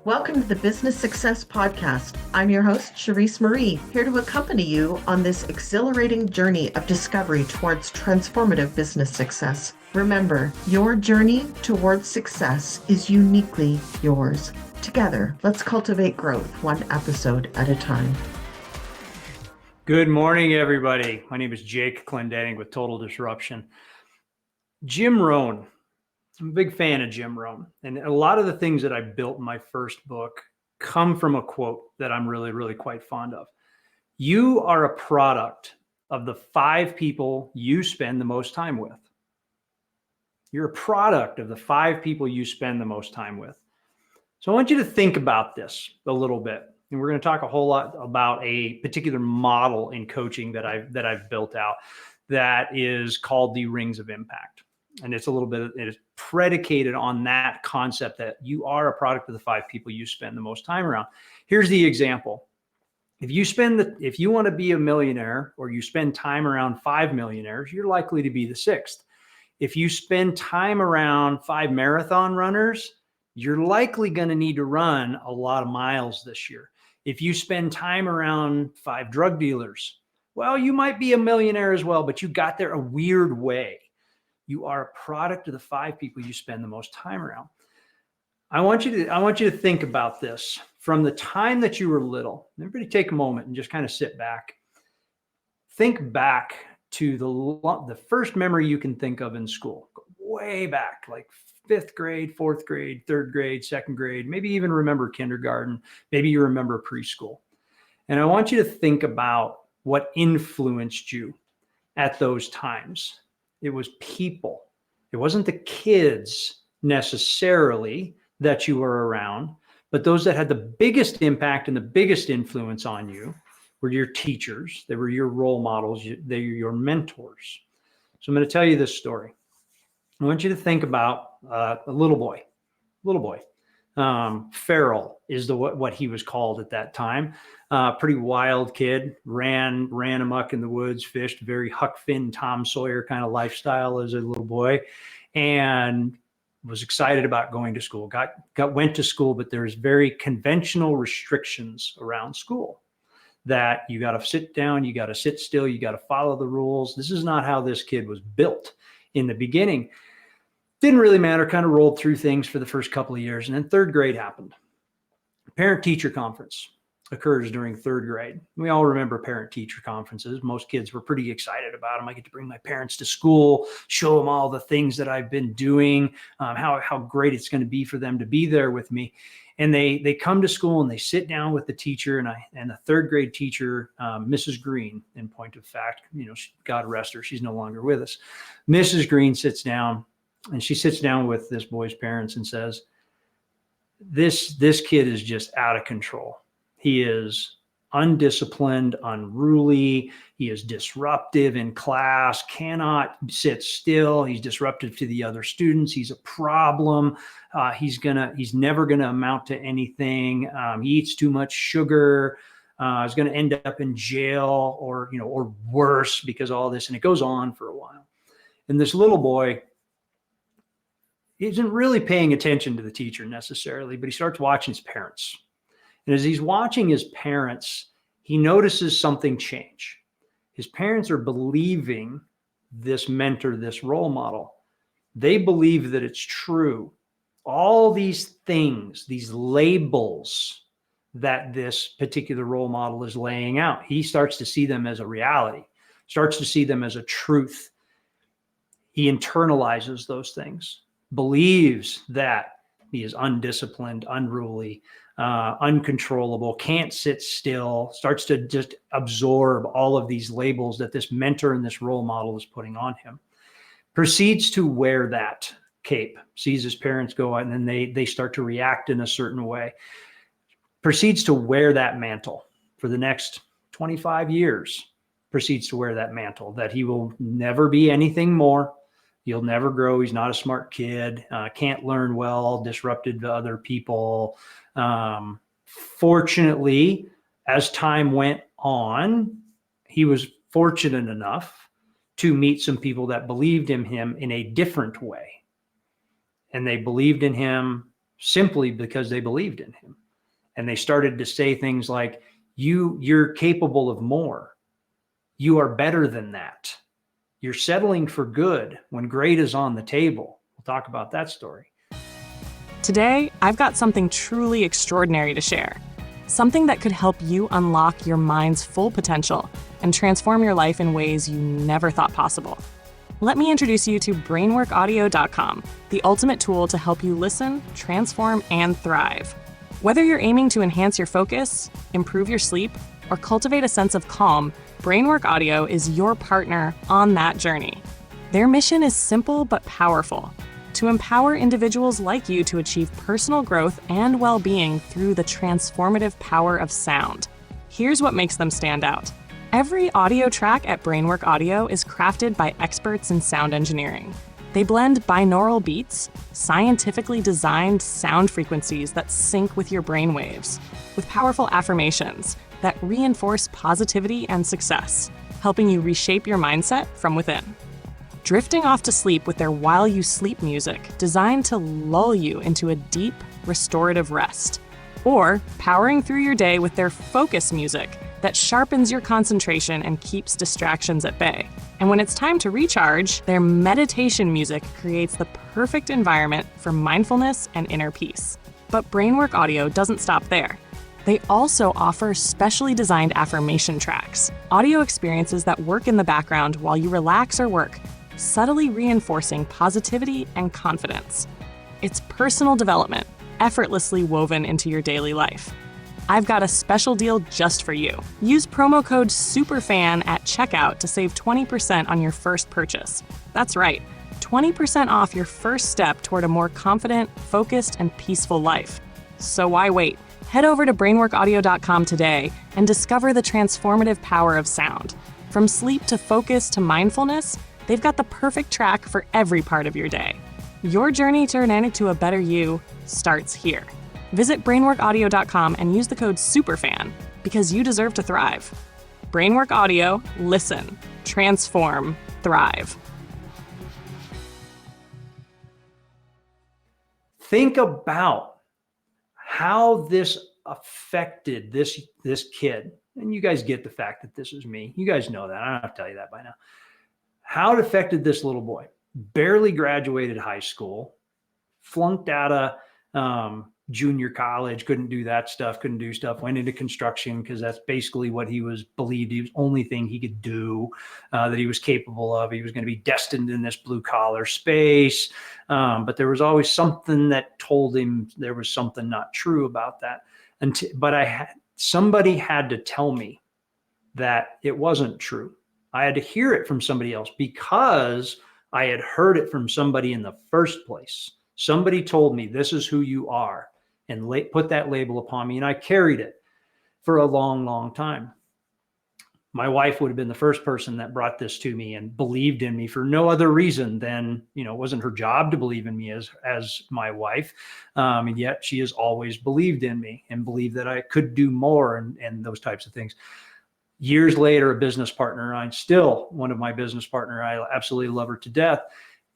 Welcome to the Business Success Podcast. I'm your host, Charisse Marie, here to accompany you on this exhilarating journey of discovery towards transformative business success. Remember, your journey towards success is uniquely yours. Together, let's cultivate growth one episode at a time. Good morning, everybody. My name is Jake Clendenning with Total Disruption. Jim Rohn. I'm a big fan of Jim Rohn. And a lot of the things that I built in my first book come from a quote that I'm really quite fond of. You are a product of the 5 people you spend the most time with. You're a product of the 5 people you spend the most time with. So I want you to think about this a little bit. And we're going to talk a whole lot about a particular model in coaching that I've built out that is called the Rings of Impact. And it's it is predicated on that concept that you are a product of the 5 people you spend the most time around. Here's the example. If you want to be a millionaire or you spend time around 5 millionaires, you're likely to be the 6th. If you spend time around 5 marathon runners, you're likely going to need to run a lot of miles this year. If you spend time around 5 drug dealers, well, you might be a millionaire as well, but you got there a weird way. You are a product of the 5 people you spend the most time around. I want you to think about this from the time that you were little. Everybody take a moment and just kind of sit back. Think back to the first memory you can think of in school. Go way back, like 5th grade, 4th grade, 3rd grade, 2nd grade, maybe even remember kindergarten, maybe you remember preschool. And I want you to think about what influenced you at those times. It was people. It wasn't the kids necessarily that you were around, but those that had the biggest impact and the biggest influence on you were your teachers. They were your role models. They were your mentors. So I'm going to tell you this story. I want you to think about a little boy. Feral is what he was called at that time. Pretty wild kid, ran amok in the woods, fished, very Huck Finn, Tom Sawyer kind of lifestyle as a little boy, and was excited about going to school. Went to school, but there's very conventional restrictions around school that you got to sit down, you got to sit still, you got to follow the rules. This is not how this kid was built in the beginning. Didn't really matter, kind of rolled through things for the first couple of years. And then 3rd grade happened. Parent-teacher conference occurs during 3rd grade. We all remember parent-teacher conferences. Most kids were pretty excited about them. I get to bring my parents to school, show them all the things that I've been doing, how great it's going to be for them to be there with me. And they come to school and they sit down with the teacher and the 3rd grade teacher, Mrs. Green, in point of fact, God rest her, she's no longer with us. Mrs. Green sits down. And she sits down with this boy's parents and says, this kid is just out of control. He is undisciplined, unruly. He is disruptive in class, cannot sit still. He's disruptive to the other students. He's a problem. He's never going to amount to anything. He eats too much sugar. He's going to end up in jail or worse because of all this. And it goes on for a while. And this little boy, he isn't really paying attention to the teacher necessarily, but he starts watching his parents. And as he's watching his parents, he notices something change. His parents are believing this mentor, this role model. They believe that it's true. All these things, these labels that this particular role model is laying out, he starts to see them as a reality, starts to see them as a truth. He internalizes those things. Believes that he is undisciplined, unruly, uncontrollable, can't sit still, starts to just absorb all of these labels that this mentor and this role model is putting on him. Proceeds to wear that cape, sees his parents go out, and then they start to react in a certain way. Proceeds to wear that mantle for the next 25 years, proceeds to wear that mantle, that he will never be anything more. He'll never grow. He's not a smart kid, can't learn well, disrupted to other people. Fortunately, as time went on, he was fortunate enough to meet some people that believed in him in a different way. And they believed in him simply because they believed in him. And they started to say things like, you're capable of more. You are better than that. You're settling for good when great is on the table. We'll talk about that story. Today, I've got something truly extraordinary to share. Something that could help you unlock your mind's full potential and transform your life in ways you never thought possible. Let me introduce you to brainworkaudio.com, the ultimate tool to help you listen, transform, and thrive. Whether you're aiming to enhance your focus, improve your sleep, or cultivate a sense of calm, Brainwork Audio is your partner on that journey. Their mission is simple but powerful: to empower individuals like you to achieve personal growth and well-being through the transformative power of sound. Here's what makes them stand out. Every audio track at Brainwork Audio is crafted by experts in sound engineering. They blend binaural beats, scientifically designed sound frequencies that sync with your brainwaves, with powerful affirmations that reinforce positivity and success, helping you reshape your mindset from within. Drifting off to sleep with their While You Sleep music, designed to lull you into a deep, restorative rest. Or powering through your day with their Focus music that sharpens your concentration and keeps distractions at bay. And when it's time to recharge, their meditation music creates the perfect environment for mindfulness and inner peace. But Brainwork Audio doesn't stop there. They also offer specially designed affirmation tracks, audio experiences that work in the background while you relax or work, subtly reinforcing positivity and confidence. It's personal development, effortlessly woven into your daily life. I've got a special deal just for you. Use promo code SUPERFAN at checkout to save 20% on your first purchase. That's right, 20% off your first step toward a more confident, focused, and peaceful life. So why wait? Head over to brainworkaudio.com today and discover the transformative power of sound. From sleep to focus to mindfulness, they've got the perfect track for every part of your day. Your journey to turn into a better you starts here. Visit brainworkaudio.com and use the code SUPERFAN because you deserve to thrive. Brainwork Audio, listen, transform, thrive. Think about how this affected this kid. And you guys get the fact that this is me. You guys know that. I don't have to tell you that by now. How it affected this little boy. Barely graduated high school, flunked out of junior college, couldn't do that stuff, couldn't do stuff, went into construction because that's basically what he was believed he was only thing he could do, that he was capable of. He was going to be destined in this blue collar space. But there was always something that told him there was something not true about that. But somebody had to tell me that it wasn't true. I had to hear it from somebody else because I had heard it from somebody in the first place. Somebody told me, this is who you are, and put that label upon me. And I carried it for a long, long time. My wife would have been the first person that brought this to me and believed in me for no other reason than, it wasn't her job to believe in me as my wife. And yet she has always believed in me and believed that I could do more and those types of things. Years later, a business partner, I'm still one of my business partner. I absolutely love her to death.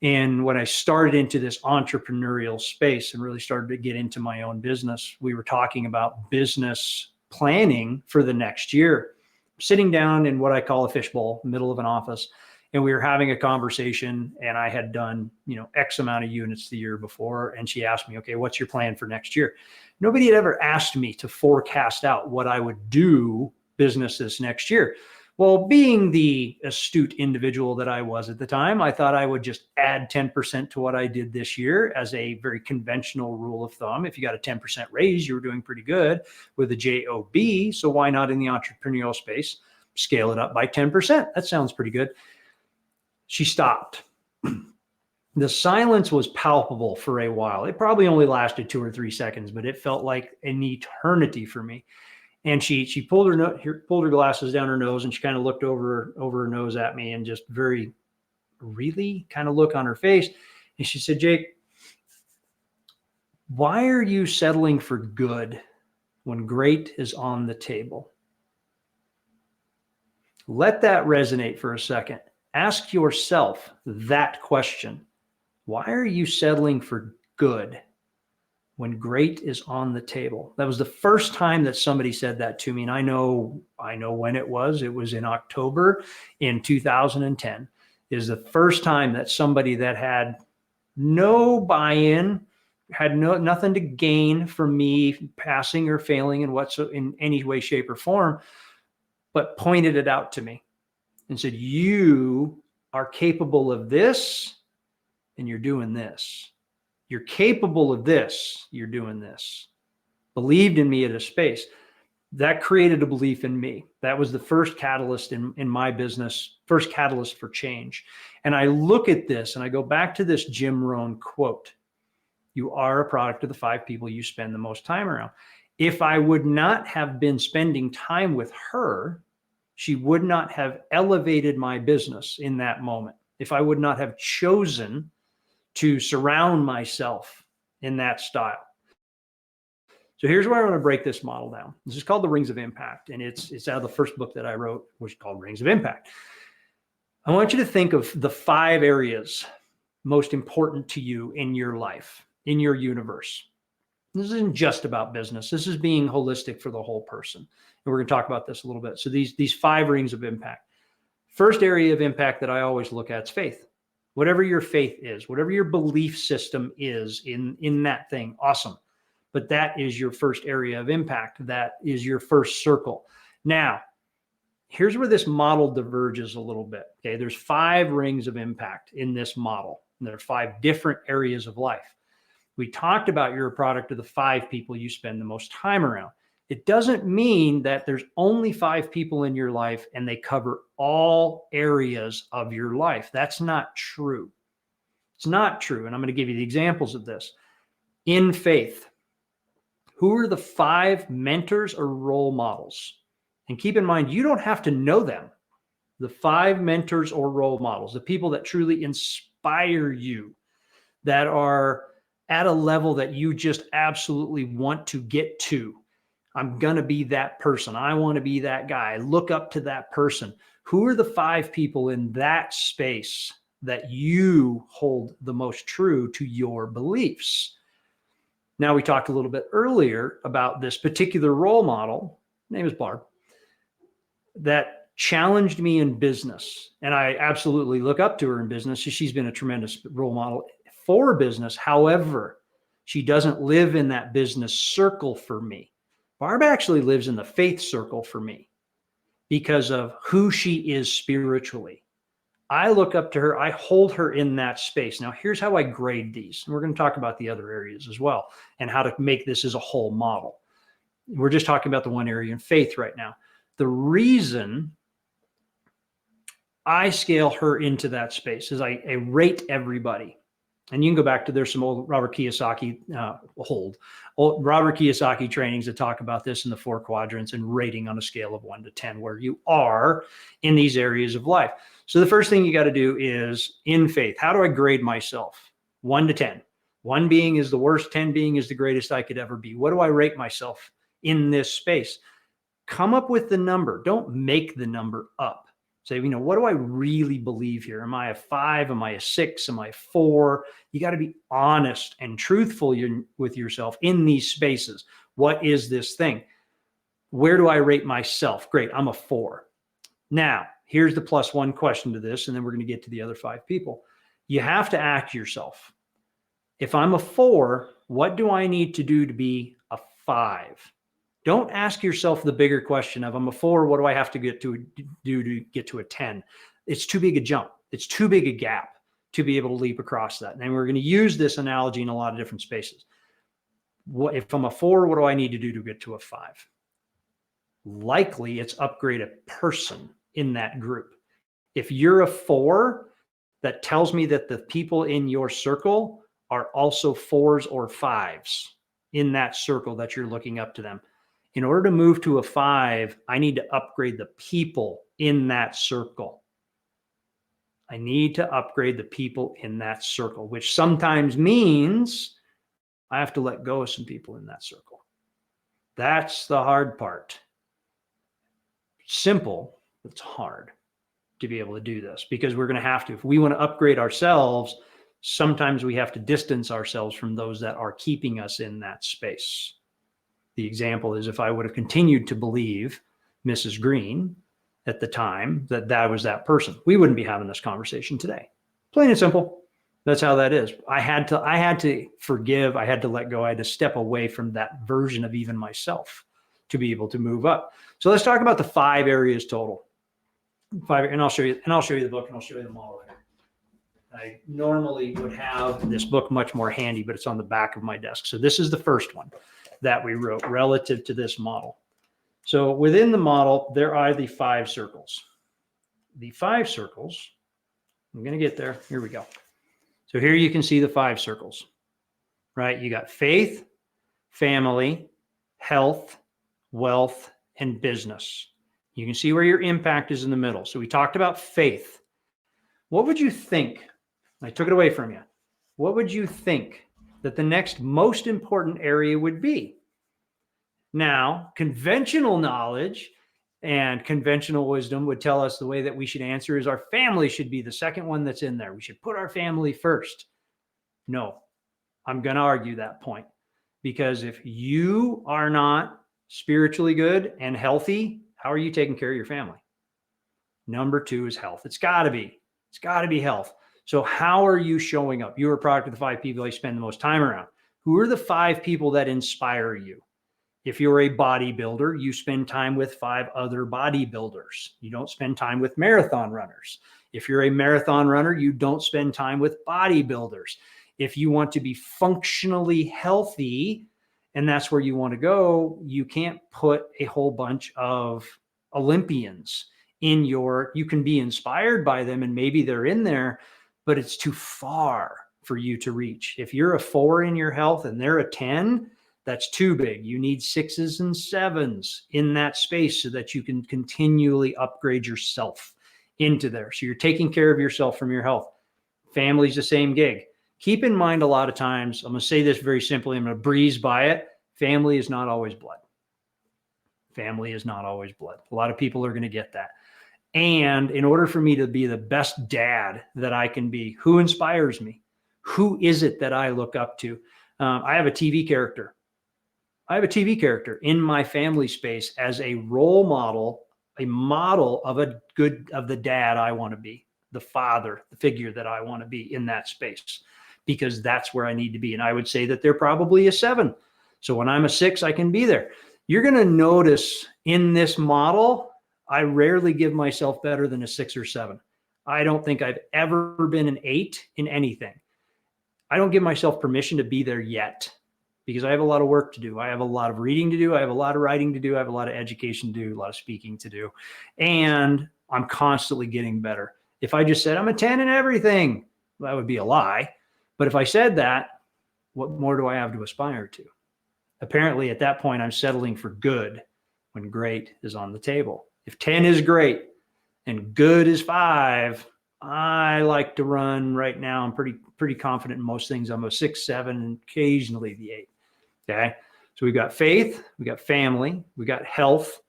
And when I started into this entrepreneurial space and really started to get into my own business, we were talking about business planning for the next year, sitting down in what I call a fishbowl, middle of an office. And we were having a conversation, and I had done, X amount of units the year before. And she asked me, okay, what's your plan for next year? Nobody had ever asked me to forecast out what I would do business this next year. Well, being the astute individual that I was at the time, I thought I would just add 10% to what I did this year as a very conventional rule of thumb. If you got a 10% raise, you were doing pretty good with a JOB. So why not in the entrepreneurial space, scale it up by 10%? That sounds pretty good. She stopped. The silence was palpable for a while. It probably only lasted 2 or 3 seconds, but it felt like an eternity for me. And she pulled her glasses down her nose, and she kind of looked over her nose at me, and just very really kind of look on her face. And she said, Jake, why are you settling for good when great is on the table? Let that resonate for a second. Ask yourself that question. Why are you settling for good when great is on the table. That was the first time that somebody said that to me. And I know when it was. It was in October in 2010 is the first time that somebody that had no buy-in, had nothing to gain from me passing or failing in any way, shape, or form, but pointed it out to me and said, you are capable of this and you're doing this. You're capable of this, you're doing this. Believed in me at a space. That created a belief in me. That was the first catalyst in my business, first catalyst for change. And I look at this and I go back to this Jim Rohn quote. You are a product of the 5 people you spend the most time around. If I would not have been spending time with her, she would not have elevated my business in that moment. If I would not have chosen to surround myself in that style. So here's where I want to break this model down. This is called the Rings of Impact, and it's out of the first book that I wrote, which is called Rings of Impact. I want you to think of the 5 areas most important to you in your life, in your universe. This isn't just about business. This is being holistic for the whole person. And we're going to talk about this a little bit. So these 5 rings of impact. First area of impact that I always look at is faith. Whatever your faith is, whatever your belief system is in that thing, awesome. But that is your first area of impact. That is your first circle. Now, here's where this model diverges a little bit. Okay, there's 5 rings of impact in this model. And there are 5 different areas of life. We talked about you're a product of the 5 people you spend the most time around. It doesn't mean that there's only 5 people in your life and they cover all areas of your life. That's not true. It's not true. And I'm going to give you the examples of this. In faith, who are the 5 mentors or role models? And keep in mind, you don't have to know them. The 5 mentors or role models, the people that truly inspire you, that are at a level that you just absolutely want to get to. I'm going to be that person. I want to be that guy. Look up to that person. Who are the 5 people in that space that you hold the most true to your beliefs? Now, we talked a little bit earlier about this particular role model. Her name is Barb, that challenged me in business. And I absolutely look up to her in business. She's been a tremendous role model for business. However, she doesn't live in that business circle for me. Barb actually lives in the faith circle for me because of who she is spiritually. I look up to her. I hold her in that space. Now, here's how I grade these. And we're going to talk about the other areas as well and how to make this as a whole model. We're just talking about the one area in faith right now. The reason I scale her into that space is I rate everybody. And you can go back to, there's some old Robert Kiyosaki Robert Kiyosaki trainings that talk about this in the 4 quadrants and rating on a scale of 1 to 10, where you are in these areas of life. So the first thing you got to do is in faith. How do I grade myself? 1 to 10. 1 being is the worst, 10 being is the greatest I could ever be. What do I rate myself in this space? Come up with the number. Don't make the number up. Say, what do I really believe here? Am I a 5? Am I a 6? Am I a 4? You got to be honest and truthful with yourself in these spaces. What is this thing? Where do I rate myself? Great, I'm a 4. Now, here's the +1 question to this, and then we're going to get to the other 5 people. You have to ask yourself, if I'm a 4, what do I need to do to be a 5? Don't ask yourself the bigger question of, I'm a 4, what do I have to do to get to a 10? It's too big a jump. It's too big a gap to be able to leap across that. And we're going to use this analogy in a lot of different spaces. If I'm a 4, what do I need to do to get to a 5? Likely it's upgrade a person in that group. If you're a 4, that tells me that the people in your circle are also 4s or 5s in that circle that you're looking up to them. In order to move to a 5, I need to upgrade the people in that circle. I need to upgrade the people in that circle, which sometimes means I have to let go of some people in that circle. That's the hard part. Simple, but it's hard to be able to do this because we're going to have to. If we want to upgrade ourselves, Sometimes we have to distance ourselves from those that are keeping us in that space. The example is if I would have continued to believe Mrs. Green at the time that that was that person, we wouldn't be having this conversation today. Plain and simple. That's how that is. I had to forgive. I had to let go. I had to step away from that version of even myself to be able to move up. So let's talk about the 5 areas total. 5, and I'll show you the book, and I'll show you the model. I normally would have this book much more handy, but it's on the back of my desk. So this is the first one that we wrote relative to this model. So within the model, there are the 5 circles. The 5 circles, I'm going to get there. Here we go. So here you can see the 5 circles, right? You got faith, family, health, wealth, and business. You can see where your impact is in the middle. So we talked about faith. What would you think? I took it away from you. What would you think that the next most important area would be? Now, conventional knowledge and conventional wisdom would tell us the way that we should answer is our family should be the second one that's in there. We should put our family first. No, I'm going to argue that point, because if you are not spiritually good and healthy, how are you taking care of your family? Number 2 is health. It's got to be health. So how are you showing up? You're a product of the 5 people I spend the most time around. Who are the 5 people that inspire you? If you're a bodybuilder, you spend time with 5 other bodybuilders. You don't spend time with marathon runners. If you're a marathon runner, you don't spend time with bodybuilders. If you want to be functionally healthy, and that's where you want to go, you can't put a whole bunch of Olympians in you can be inspired by them and maybe they're in there, but it's too far for you to reach. If you're a 4 in your health and they're a 10, that's too big. You need 6s and 7s in that space so that you can continually upgrade yourself into there. So you're taking care of yourself from your health. Family's the same gig. Keep in mind, a lot of times, I'm going to say this very simply, I'm going to breeze by it. Family is not always blood. Family is not always blood. A lot of people are going to get that. And in order for me to be the best dad that I can be, who inspires me? Who is it that I look up to? I have a TV character. I have a TV character in my family space as a role model, a model of the dad I want to be, the father, the figure that I want to be in that space, because that's where I need to be. And I would say that they're probably a 7. So when I'm a 6, I can be there. You're going to notice in this model, I rarely give myself better than a 6 or 7. I don't think I've ever been an 8 in anything. I don't give myself permission to be there yet, because I have a lot of work to do. I have a lot of reading to do. I have a lot of writing to do. I have a lot of education to do, a lot of speaking to do. And I'm constantly getting better. If I just said I'm a 10 in everything, that would be a lie. But if I said that, what more do I have to aspire to? Apparently, at that point, I'm settling for good when great is on the table. If 10 is great and good is 5, I like to run right now. I'm pretty confident in most things. I'm a 6, 7, and occasionally the 8. Okay. So we've got faith, we got family, we got health,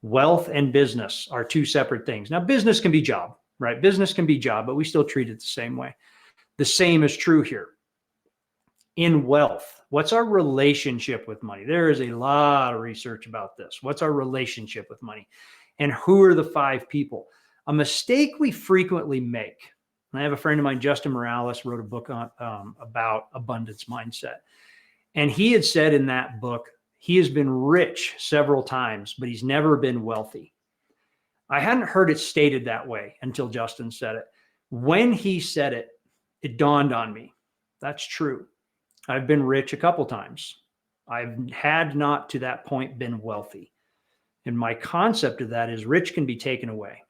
wealth, and business are 2 separate things. Now, business can be job, right? Business can be job, but we still treat it the same way. The same is true here. In wealth, what's our relationship with money? There is a lot of research about this. What's our relationship with money? And who are the 5 people? A mistake we frequently make. And I have a friend of mine, Justin Morales, wrote a book on about abundance mindset. And he had said in that book, he has been rich several times, but he's never been wealthy. I hadn't heard it stated that way until Justin said it. When he said it, it dawned on me. That's true. I've been rich a couple times. I've had not to that point been wealthy. And my concept of that is rich can be taken away.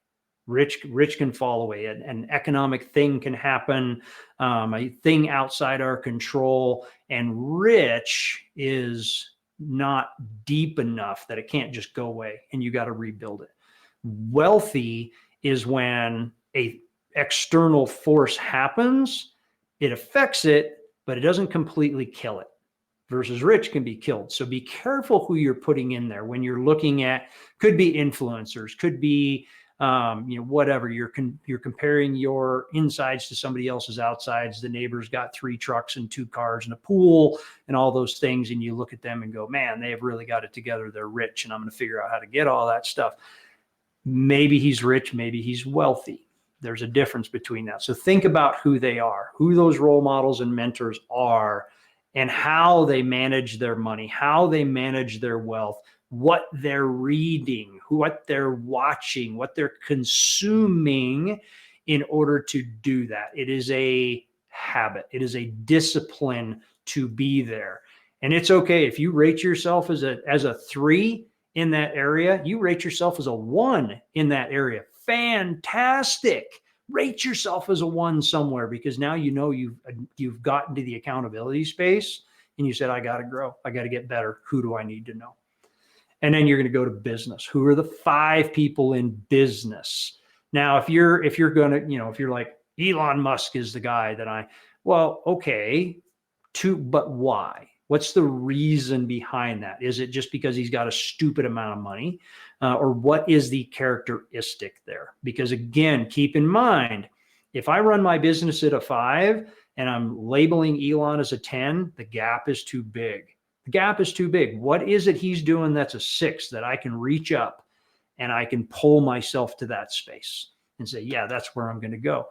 Rich can fall away. An economic thing can happen, a thing outside our control. And rich is not deep enough that it can't just go away and you got to rebuild it. Wealthy is when a external force happens, it affects it, but it doesn't completely kill it. Versus rich can be killed. So be careful who you're putting in there when you're looking at, could be influencers, could be whatever. You're comparing your insides to somebody else's outsides. The neighbor's got 3 trucks and 2 cars and a pool and all those things. And you look at them and go, man, they have really got it together. They're rich, and I'm going to figure out how to get all that stuff. Maybe he's rich. Maybe he's wealthy. There's a difference between that. So think about who they are, who those role models and mentors are, and how they manage their money, how they manage their wealth, what they're reading, what they're watching, what they're consuming in order to do that. It is a habit. It is a discipline to be there. And it's okay if you rate yourself as a 3 in that area, you rate yourself as a 1 in that area. Fantastic. Rate yourself as a 1 somewhere, because now you've gotten to the accountability space and you said, I got to grow. I got to get better. Who do I need to know? And then you're going to go to business. Who are the 5 people in business? Now, if you're going to, if you're like Elon Musk is the guy that okay, but why? What's the reason behind that? Is it just because he's got a stupid amount of money? Or what is the characteristic there? Because again, keep in mind, if I run my business at a 5 and I'm labeling Elon as a 10, the gap is too big. The gap is too big. What is it he's doing that's a 6 that I can reach up and I can pull myself to that space and say, yeah, that's where I'm going to go.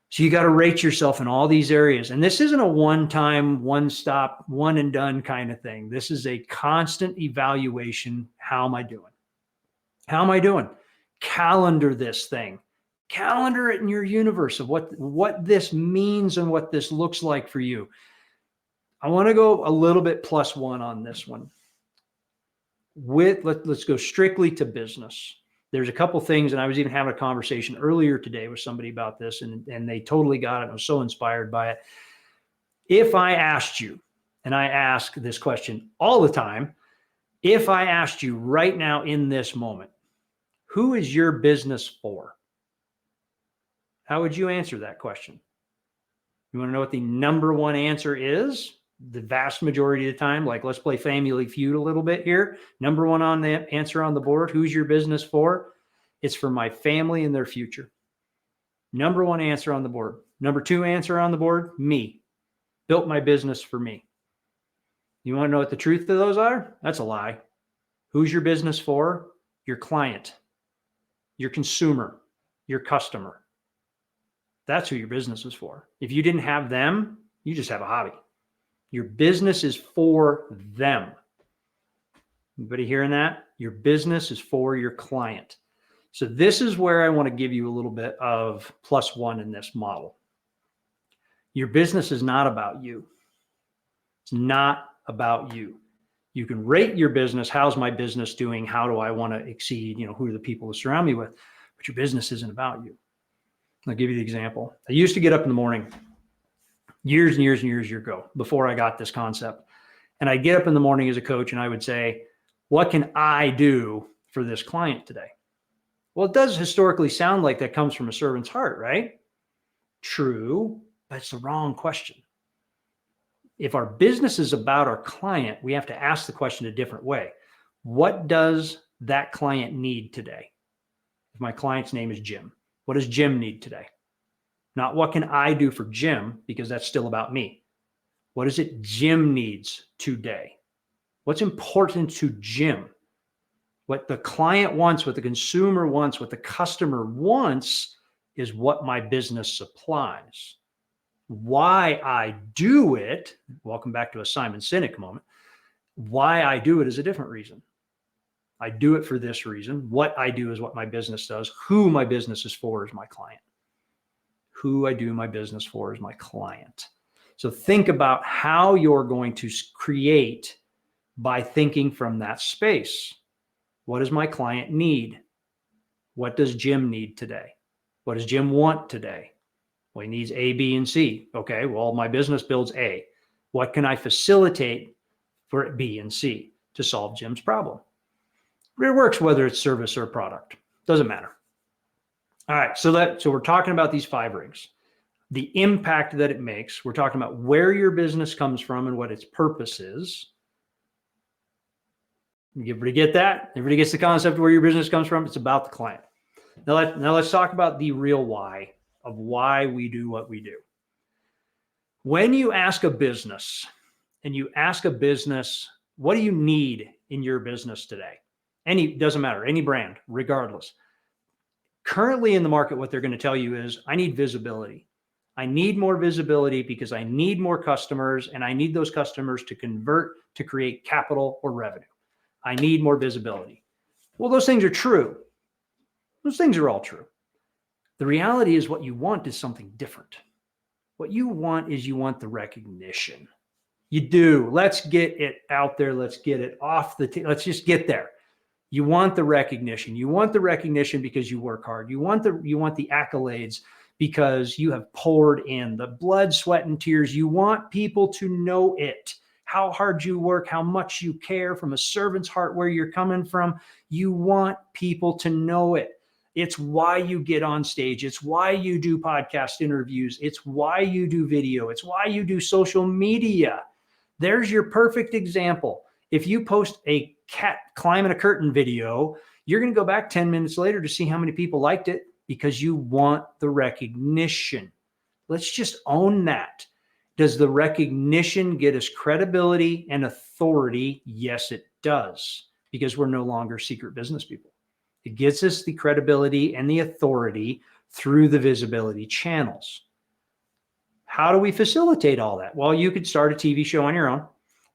So you got to rate yourself in all these areas. And this isn't a one-time, one-stop, one and done kind of thing. This is a constant evaluation. How am I doing? How am I doing? Calendar this thing. Calendar it in your universe of what this means and what this looks like for you. I want to go a little bit +1 on this one. Let's go strictly to business. There's a couple things, and I was even having a conversation earlier today with somebody about this, and they totally got it. I was so inspired by it. If I asked you, and I ask this question all the time, if I asked you right now in this moment, who is your business for? How would you answer that question? You want to know what the number 1 answer is? The vast majority of the time, like let's play Family Feud a little bit here. Number 1 on the answer on the board, who's your business for? It's for my family and their future. Number 1 answer on the board. Number 2 answer on the board, me. Built my business for me. You want to know what the truth of those are? That's a lie. Who's your business for? Your client, your consumer, your customer. That's who your business is for. If you didn't have them, you just have a hobby. Your business is for them. Anybody hearing that? Your business is for your client. So this is where I want to give you a little bit of +1 in this model. Your business is not about you. It's not about you. You can rate your business. How's my business doing? How do I want to exceed? Who are the people to surround me with? But your business isn't about you. I'll give you the example. I used to get up in the morning years and years and years ago before I got this concept. And I'd get up in the morning as a coach and I would say, what can I do for this client today? Well, it does historically sound like that comes from a servant's heart, right? True, but it's the wrong question. If our business is about our client, we have to ask the question a different way. What does that client need today? If my client's name is Jim, what does Jim need today? Not what can I do for Jim, because that's still about me. What is it Jim needs today? What's important to Jim? What the client wants, what the consumer wants, what the customer wants is what my business supplies. Why I do it, welcome back to a Simon Sinek moment, why I do it is a different reason. I do it for this reason. What I do is what my business does. Who my business is for is my client. Who I do my business for is my client. So think about how you're going to create by thinking from that space. What does my client need? What does Jim need today? What does Jim want today? Well, he needs A, B, and C. Okay, well, my business builds A. What can I facilitate for B and C to solve Jim's problem? It works whether it's service or product. Doesn't matter. All right, so we're talking about these 5 rings. The impact that it makes. We're talking about where your business comes from and what its purpose is. Everybody get that? Everybody gets the concept of where your business comes from? It's about the client. Now let's talk about the real why of why we do what we do. When you ask a business what do you need in your business today? Doesn't matter, any brand, regardless. Currently in the market, what they're going to tell you is, I need visibility. I need more visibility because I need more customers, and I need those customers to convert to create capital or revenue. I need more visibility. Well, those things are true. Those things are all true. The reality is what you want is something different. What you want is the recognition. You do. Let's get it out there. Let's get it off let's just get there. You want the recognition. You want the recognition because you work hard. You want the accolades because you have poured in the blood, sweat, and tears. You want people to know it, how hard you work, how much you care from a servant's heart, where you're coming from. You want people to know it. It's why you get on stage. It's why you do podcast interviews. It's why you do video. It's why you do social media. There's your perfect example. If you post a cat climbing a curtain video, you're going to go back 10 minutes later to see how many people liked it, because you want the recognition. Let's just own that. Does the recognition get us credibility and authority? Yes, it does, because we're no longer secret business people. It gets us the credibility and the authority through the visibility channels. How do we facilitate all that? Well, you could start a TV show on your own.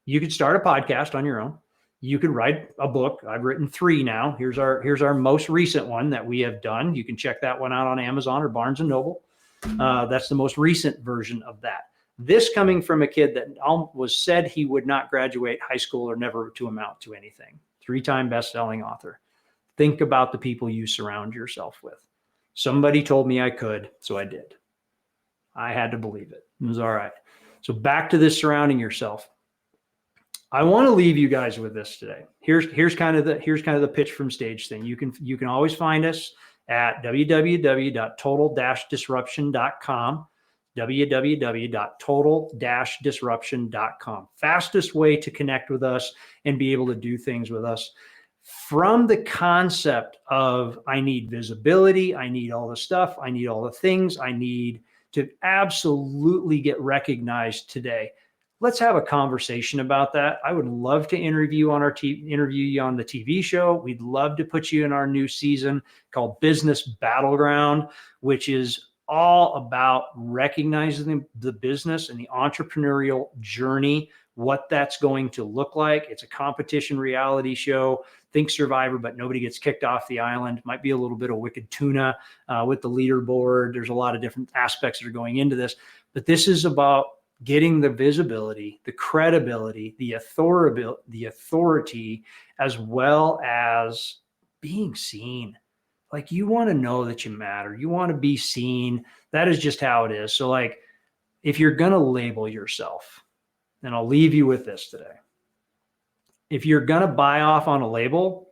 You could start a podcast on your own. You could write a book. I've written 3 now. Here's our most recent one that we have done. You can check that one out on Amazon or Barnes & Noble. That's the most recent version of that. This coming from a kid that was said he would not graduate high school or never to amount to anything. 3-time best-selling author. Think about the people you surround yourself with. Somebody told me I could, so I did. I had to believe it. It was all right. So back to this surrounding yourself. I want to leave you guys with this today. Here's kind of the pitch from stage thing. You can always find us at www.total-disruption.com, www.total-disruption.com. Fastest way to connect with us and be able to do things with us. From the concept of, I need visibility, I need all the stuff, I need all the things, I need to absolutely get recognized today. Let's have a conversation about that. I would love to interview you on the TV show. We'd love to put you in our new season called Business Battleground, which is all about recognizing the business and the entrepreneurial journey, what that's going to look like. It's a competition reality show. Think Survivor, but nobody gets kicked off the island. Might be a little bit of Wicked Tuna with the leaderboard. There's a lot of different aspects that are going into this, but this is about getting the visibility, the credibility, the authority, as well as being seen. Like, you want to know that you matter. You want to be seen. That is just how it is. So, like, if you're going to label yourself, and I'll leave you with this today. If you're going to buy off on a label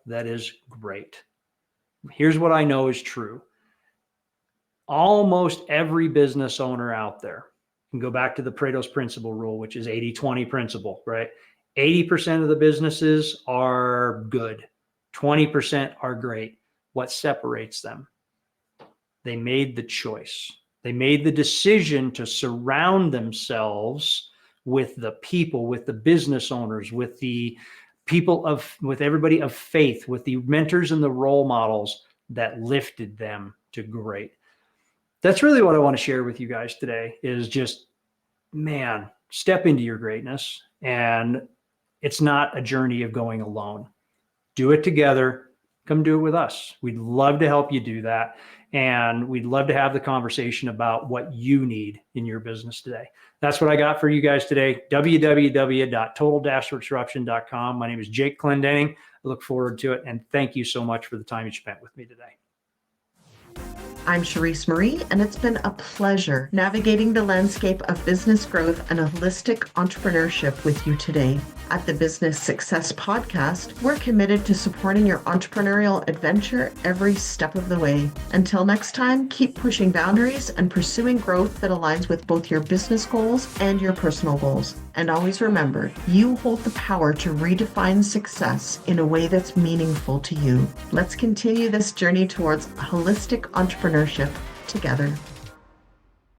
that is great. Here's what I know is true. Almost every business owner out there can go back to the Pareto's principle rule, which is 80-20 principle, right? 80% of the businesses are good. 20% are great. What separates them? They made the choice. They made the decision to surround themselves with the people, with the business owners, with the people with everybody of faith, with the mentors and the role models that lifted them to great. That's really what I want to share with you guys today, is just, man, step into your greatness. And it's not a journey of going alone. Do it together. Come do it with us. We'd love to help you do that. And we'd love to have the conversation about what you need in your business today. That's what I got for you guys today. www.total-disruption.com. My name is Jake Clendenning. I look forward to it. And thank you so much for the time you spent with me today. I'm Charisse Marie, and it's been a pleasure navigating the landscape of business growth and holistic entrepreneurship with you today. At the Business Success Podcast, we're committed to supporting your entrepreneurial adventure every step of the way. Until next time, keep pushing boundaries and pursuing growth that aligns with both your business goals and your personal goals. And always remember, you hold the power to redefine success in a way that's meaningful to you. Let's continue this journey towards holistic entrepreneurship together.